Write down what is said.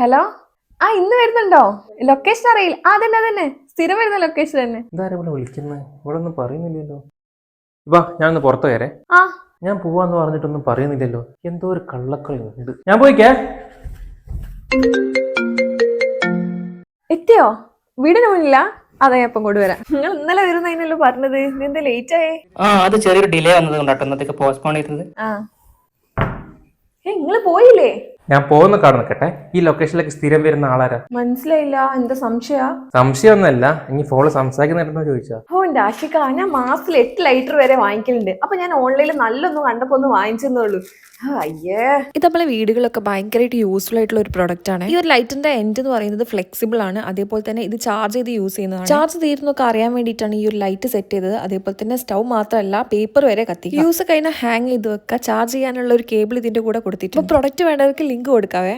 Hello. ആ ഇന്ന് വരുന്നുണ്ടോ? ലൊക്കേഷൻ അറിയില്ല. അതന്നെ അതന്നെ സ്ഥിരം വരുന്ന ലൊക്കേഷൻ തന്നെ. ഇതാരാ ഇവിടെ വിളിക്കുന്നത്? ഇവിടെ ഒന്നും പറയുന്നില്ലല്ലോ. വാ, ഞാനൊന്ന് പുറത്തു കയറേ. ആ ഞാൻ പോവാന്ന് പറഞ്ഞിട്ടൊന്നും പറയുന്നില്ലല്ലോ. എന്തോ ഒരു കള്ളക്കളി ഉണ്ട്. ഞാൻ പോയിക്കേ. എത്തിയോ? വീടിന് മുന്നില്ല. അതെ, അപ്പം കൊണ്ടുവരാം. നിങ്ങൾ ഇന്നലെ വരുന്നതിനല്ലോ പറഞ്ഞത്. എന്താ ലേറ്റ് ആയേ? അത് ചെറിയൊരു ഡിലേ വന്നത് കൊണ്ടാട്ടോ ഇന്നത്തേക്ക് പോസ്റ്റ്പോൺ ചെയ്തത്. ആ നിങ്ങള് പോയില്ലേ? ഞാൻ പോകുന്ന കാർഡ് നിൽക്കട്ടെ. ഈ ലൊക്കേഷനിലേക്ക് സ്ഥിരം വരുന്ന ആളാരാ? മനസ്സിലായില്ല. എന്താ സംശയ? സംശയമൊന്നുമല്ല. ഇനി ഫോള് സംസാരിക്കുന്നുണ്ടെന്നോ ചോദിച്ചാ. ഓ എന്റെ ആശിക്ക, ഞാൻ മാസത്തിൽ 8 ലൈറ്റർ വരെ വാങ്ങിക്കലുണ്ട്. അപ്പൊ ഞാൻ ഓൺലൈനിൽ നല്ലൊന്നും കണ്ടപ്പോ ഒന്ന് വാങ്ങിച്ചെന്നുള്ളൂ. അയ്യേ, ഇത് നമ്മളെ വീടുകളൊക്കെ ഭയങ്കരമായിട്ട് യൂസ്ഫുൾ ആയിട്ടുള്ള ഒരു പ്രൊഡക്റ്റ് ആണ്. ഈ ഒരു ലൈറ്റിന്റെ എൻഡ് എന്ന് പറയുന്നത് ഫ്ലെക്സിബിൾ ആണ്. അതേപോലെ തന്നെ ഇത് ചാർജ് ചെയ്ത് യൂസ് ചെയ്യുന്നതാണ്. ചാർജ് തീരുന്നൊക്കെ അറിയാൻ വേണ്ടിയിട്ടാണ് ഈ ഒരു ലൈറ്റ് സെറ്റ് ചെയ്തത്. അതേപോലെ തന്നെ സ്റ്റൗ മാത്രമല്ല, പേപ്പർ വരെ കത്തിക്കും. യൂസ് കഴിഞ്ഞാൽ ഹാങ് ചെയ്ത് വെക്കുക. ചാർജ് ചെയ്യാനുള്ള ഒരു കേബിൾ ഇതിന്റെ കൂടെ കൊടുത്തിട്ടുണ്ട്. പ്രൊഡക്റ്റ് വേണ്ടവർക്ക് ലിങ്ക് കൊടുക്കാവേ.